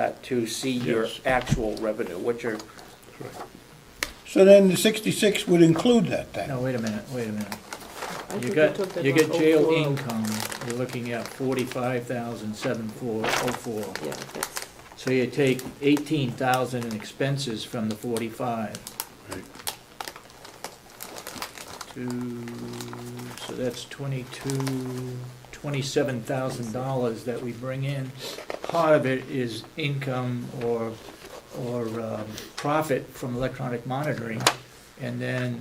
to see your Yes. actual revenue, what you're, So then the 66 would include that then? No, wait a minute. I You think we got, took that you off got jail 04. income, you're looking at 45,704. Yeah, that's, So you take 18,000 in expenses from the 45. Right. So that's $27,000 that we bring in. Part of it is income or profit from electronic monitoring, and then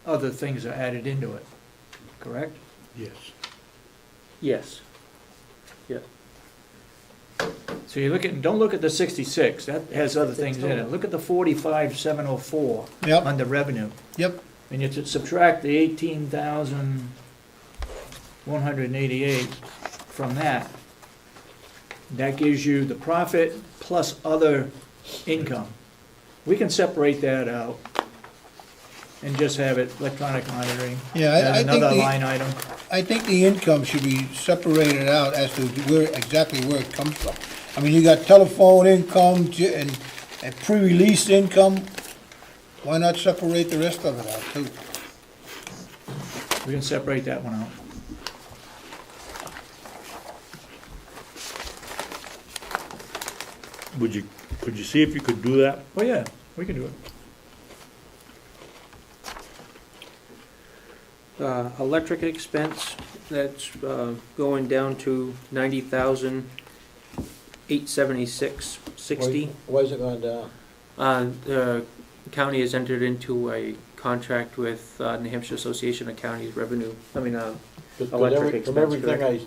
other things are added into it, correct? Yes. yes. So you look at, don't look at the 66, that has other things in it. Look at the 45,704 Yep, on the revenue. yep. And you subtract the 18,188 from that. That gives you the profit plus other income. We can separate that out and just have it electronic monitoring Yeah, as I think another the, line item. I think the income should be separated out as to exactly where it comes from. I mean, you got telephone income and pre-release income. Why not separate the rest of it out too? We can separate that one out. Could you see if you could do that? Oh, yeah, we can do it. Electric expense, that's going down to 90,876.60. Why is it going down? The county has entered into a contract with New Hampshire Association of Counties Revenue, Electric From expense, everything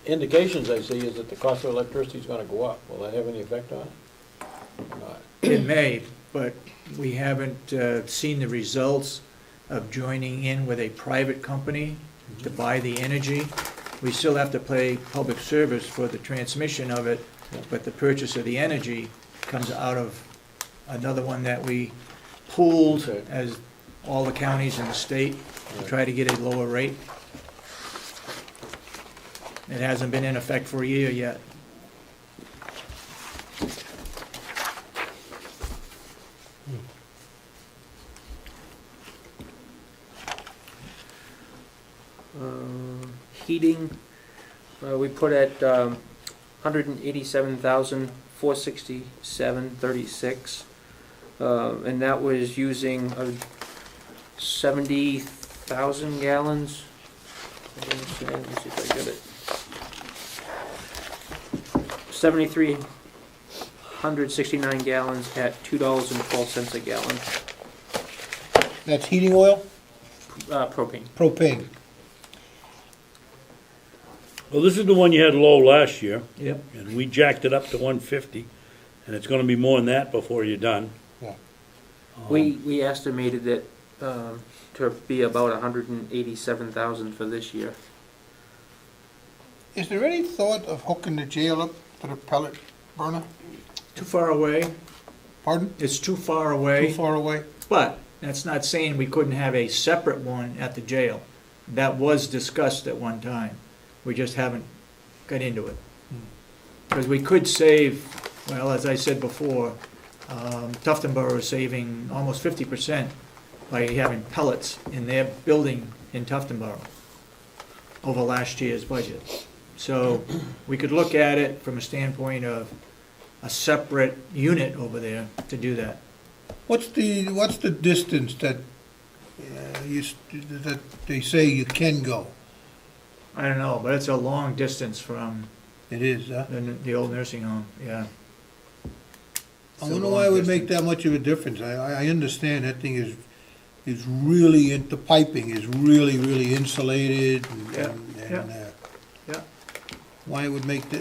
indications I see is that the cost of electricity is gonna go up. Will that have any effect on it? Or not? It may, but we haven't seen the results of joining in with a private company to buy the energy. We still have to pay public service for the transmission of it, but the purchase of the energy comes out of another one that we pooled Okay. as all the counties in the state to try to get a lower rate. It hasn't been in effect for a year yet. Heating, we put at 187,467.36, and that was using 70,000 gallons. Let me see if I get it. 7,369 gallons at $2.12 a gallon, That's heating oil, propane. propane. Well, this is the one you had low last year, Yep. and we jacked it up to 150, and it's gonna be more than that before you're done. Yeah. We estimated it to be about 187,000 for this year. Is there any thought of hooking the jail up to the pellet burner? Too far away. Pardon? It's too far away. Too far away? But that's not saying we couldn't have a separate one at the jail. That was discussed at one time. We just haven't got into it. Because we could save, well, as I said before, Tuftonboro is saving almost 50% by having pellets in their building in Tuftonboro over last year's budget. So we could look at it from a standpoint of a separate unit over there to do that. What's the distance that that they say you can go? I don't know, but it's a long distance from It is, huh? the old nursing home, yeah. I wonder why it would make that much of a difference. I understand that thing is really, the piping is really, really insulated and, Yeah. why it would make the,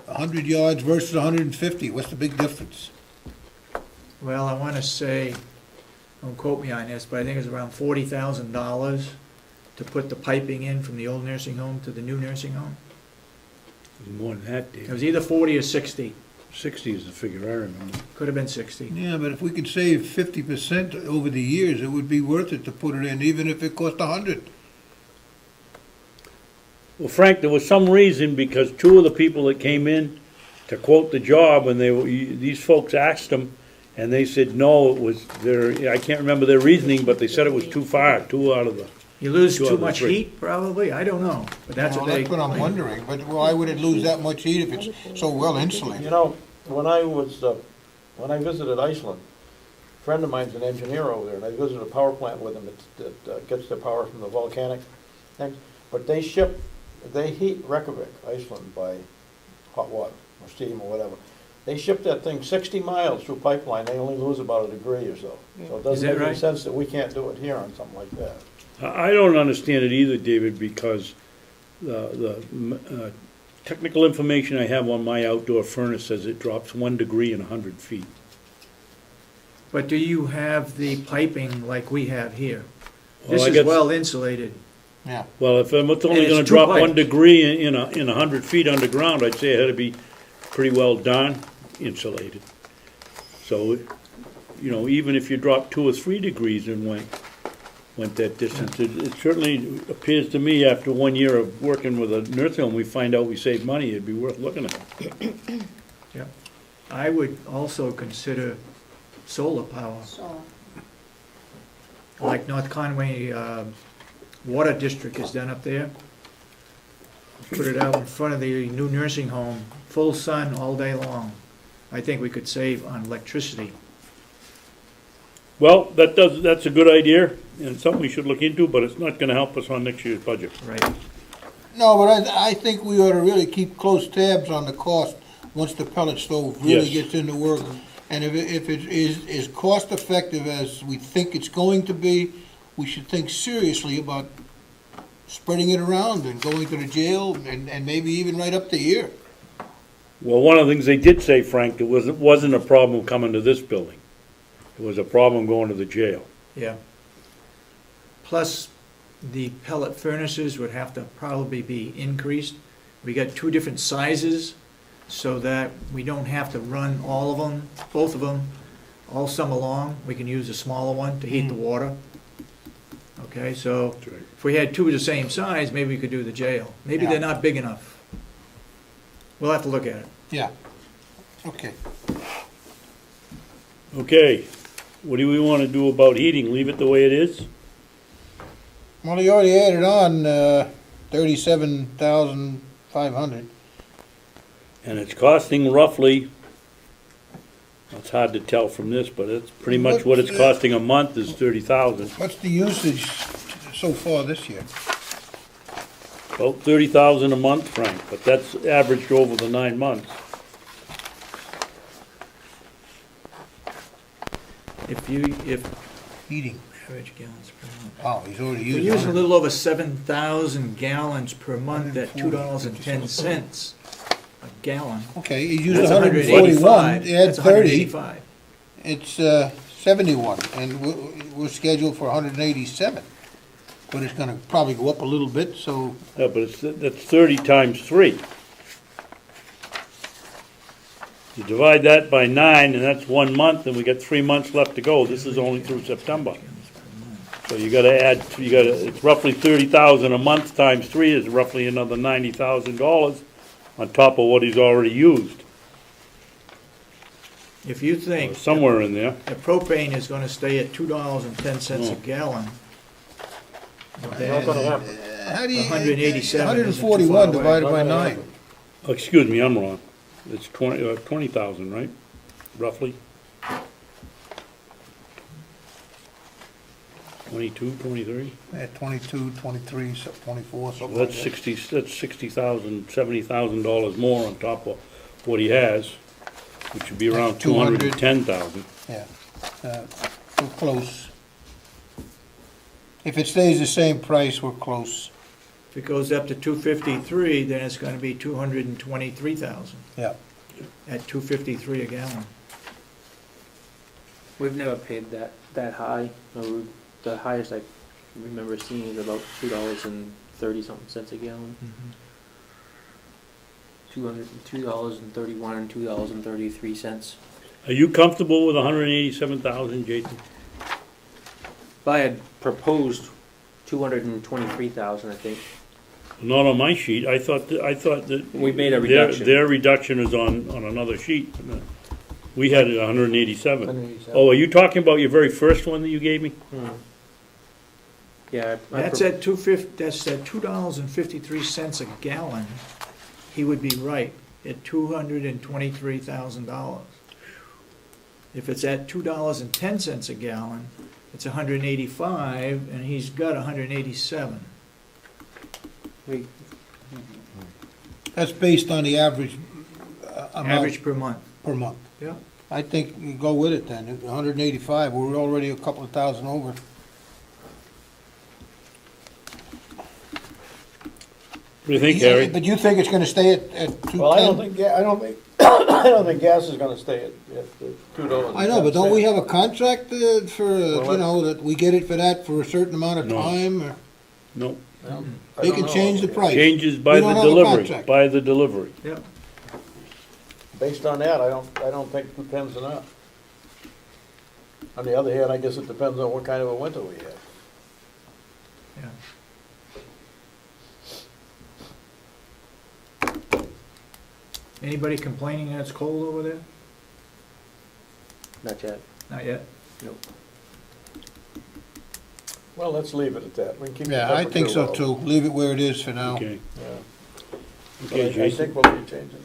100 yards versus 150, what's the big difference? Well, I want to say, don't quote me on this, but I think it's around $40,000 to put the piping in from the old nursing home to the new nursing home. More than that, It Dave. was either 40 or 60, 60 is the figure I remember. could have been 60. Yeah, but if we could save 50% over the years, it would be worth it to put it in, even if it cost 100. Well, Frank, there was some reason, because two of the people that came in to quote the job, and these folks asked them, and they said, no, it was I can't remember their reasoning, but they said it was too far, two out of the, You lose Two out too of the much three. heat, probably, I don't know, but that's Well, what they. that's what I'm wondering, but why would it lose that much heat if it's so well insulated? You know, when I visited Iceland, a friend of mine's an engineer over there, and I visited a power plant with him that gets their power from the volcanic things. But they heat Reykjavik, Iceland, by hot water, or steam, or whatever. They ship that thing 60 miles through pipeline, they only lose about a degree or so. So it doesn't that make any right? sense that we can't do it here on something like that. I don't understand it either, David, because the technical information I have on my outdoor furnace says it drops 1 degree in 100 feet. But do you have the piping like we have here? Well, This I is guess- well insulated. Yeah, Well, if it's only And it's gonna two drop pipes. 1 degree in 100 feet underground, I'd say it had to be pretty well darn insulated. So, you know, even if you drop 2 or 3 degrees and went that distance, it certainly appears to me after 1 year of working with a nursing home, we find out we save money, it'd be worth looking at. Yeah. I would also consider solar power, So, like North Conway Water District has done up there. Put it out in front of the new nursing home, full sun all day long. I think we could save on electricity. Well, that's a good idea, and something we should look into, but it's not gonna help us on next year's budget. Right. no, but I think we ought to really keep close tabs on the cost once the pellet stove really Yes. gets into work. And if it is cost effective as we think it's going to be, we should think seriously about spreading it around and going to the jail and maybe even right up to here. Well, one of the things they did say, Frank, it wasn't a problem coming to this building. It was a problem going to the jail. Yeah. Plus, the pellet furnaces would have to probably be increased. We got 2 different sizes, so that we don't have to run all of them, both of them, all summer long. We can use a smaller one to heat the water. Okay, so That's right. if we had 2 the same size, maybe we could do the jail. Maybe Yeah. they're not big enough. We'll have to look at it. Yeah, okay. Okay, what do we wanna do about heating? Leave it the way it is? Well, he already added on 37,500. And it's costing roughly, it's hard to tell from this, but it's pretty much what it's costing a month is 30,000. What's the usage so far this year? About 30,000 a month, Frank, but that's averaged over the 9 months. If Heating. average gallons per month. Oh, he's already We're used using a 100. little over 7,000 gallons per month at $2.10 a gallon. Okay, he used That's 141, 185. he had That's 30, 185. it's 71, and we're scheduled for 187. But it's gonna probably go up a little bit, so, Yeah, but that's 30 times 3. You divide that by 9, and that's 1 month, and we got 3 months left to go. This is only through September. So you gotta add, it's roughly 30,000 a month times 3 is roughly another $90,000 on top of what he's already used, If you or think somewhere in there. the propane is gonna stay at $2.10 a gallon, It's not gonna happen. how do you? 187 isn't too 141 far away. divided by Not gonna 9. happen. Oh, excuse me, I'm wrong. It's 20,000, right? Roughly? 22, 23? Yeah, 22, 23, 24, something Well, like that's that. that's $60,000, $70,000 more on top of what he has, which would be around That's 200. 210,000. Yeah, we're close. If it stays the same price, we're close. if it goes up to 253, then it's gonna be 223,000 Yeah. at 253 a gallon. We've never paid that high. The highest I remember seeing is about $2.30 a gallon. $2.31 and $2.33. Are you comfortable with 187,000, Jason? I had proposed 223,000, I think. Not on my sheet. I thought that. We made a their- reduction. Their reduction is on another sheet. We had it 187. 187. Oh, are you talking about your very first one that you gave me? Yeah. That's at $2.53 a gallon. He would be right, at $223,000. If it's at $2.10 a gallon, it's 185, and he's got 187. We- That's based on the average amount Average per month, per month. yeah. I think you go with it then, 185, we're already a couple of thousand over. What do you think, Harry? But you think it's gonna stay at 210? Well, I don't think, I don't think gas is gonna stay at $2. I know, but don't we have a contract for, Well, you know, that we get it for that for a certain amount of No. time? Or No, they can change the price. changes by We the don't have a delivery, contract. by the delivery. Yep. Based on that, I don't think 210's enough. On the other hand, I guess it depends on what kind of a winter we have. Yeah. Anybody complaining that it's cold over there? Not yet. Not yet. Well, let's leave it at that. We can keep the Yeah, I think so temperature too. Leave it where it is for now. Okay, low. Yeah. But okay, I Jason. think we'll be changing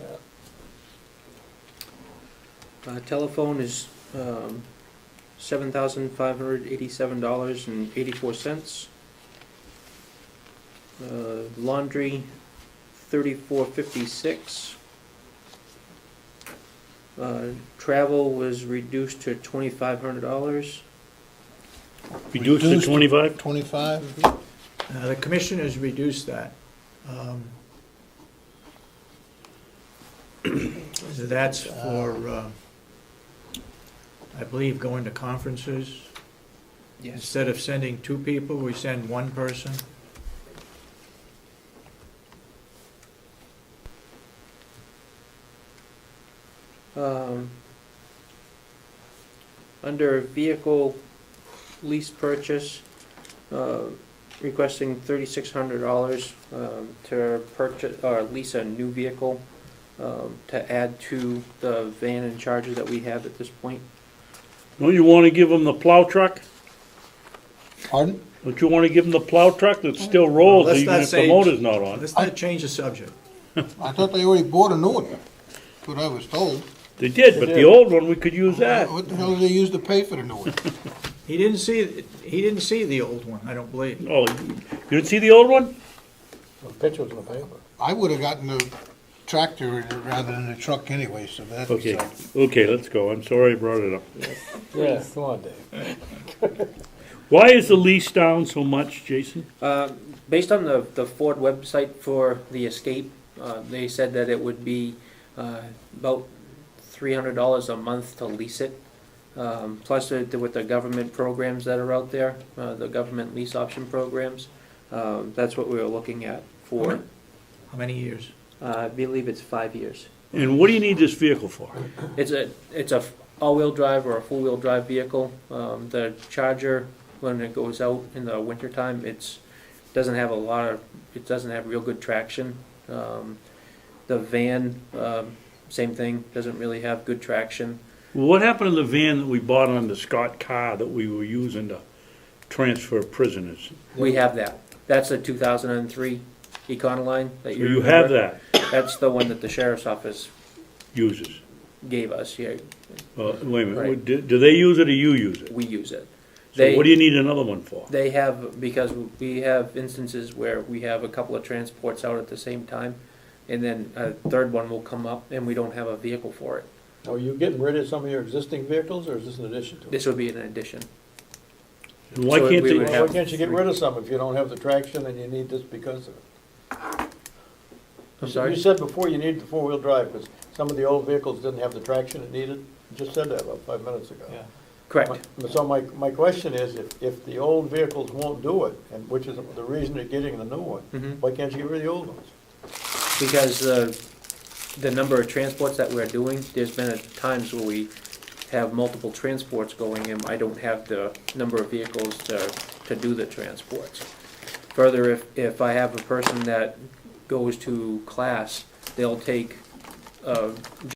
that. Telephone is, $7,587.84. Laundry, $34.56. Travel was reduced to $2,500. Reduced to 25? 25? The commissioners reduced that. That's for, I believe, going to conferences. Yes. Instead of sending two people, we send one person. Under vehicle lease purchase, requesting $3,600 to purchase or lease a new vehicle to add to the van and charger that we have at this point. Don't you wanna give them the plow truck? Pardon? Don't you wanna give them the plow truck that still rolls Let's even not if the say- motor's not on? Let's not change the subject. I thought they already bought a new one. That's what I was told. They did, but the old one, we could use that. What the hell did they use to pay for the new one? He didn't see the old one, I don't believe. Oh, you didn't see the old one? The picture's in the paper. I would have gotten the tractor rather than the truck anyway, so that's. Okay, okay, let's go. I'm sorry I brought it up. Yeah, come on, Dave. Why is the lease down so much, Jason? Based on the Ford website for the Escape, they said that it would be about $300 a month to lease it. Plus with the government programs that are out there, the government lease option programs, that's what we were looking at for, How many years? I believe it's 5 years. And what do you need this vehicle for? It's a all-wheel drive or a full-wheel drive vehicle. The Charger, when it goes out in the wintertime, it doesn't have real good traction. The van, same thing, doesn't really have good traction. Well, what happened to the van that we bought on the Scott car that we were using to transfer prisoners? We have that. That's a 2003 Econoline that So you you have remember. that, That's the one that the sheriff's office uses. gave us. Yeah, Wait a minute, Right. do they use it or you use it? we use it. So what do you need another one for? They have, because we have instances where we have a couple of transports out at the same time, and then a third one will come up and we don't have a vehicle for it. Are you getting rid of some of your existing vehicles, or is this an addition to it? This would be an addition. And why So can't we they, would Why have can't you get three. rid of some if you don't have the traction and you need this because of it? I'm sorry? You said before you needed the four-wheel drive, because some of the old vehicles didn't have the traction it needed. You just said that about 5 minutes ago. Correct. So my question is, if the old vehicles won't do it, and which is the reason you're getting the new one, Mhm. why can't you get rid of the old ones? Because the number of transports that we're doing, there's been at times where we have multiple transports going and I don't have the number of vehicles to do the transports. Further, if I have a person that goes to class, they'll take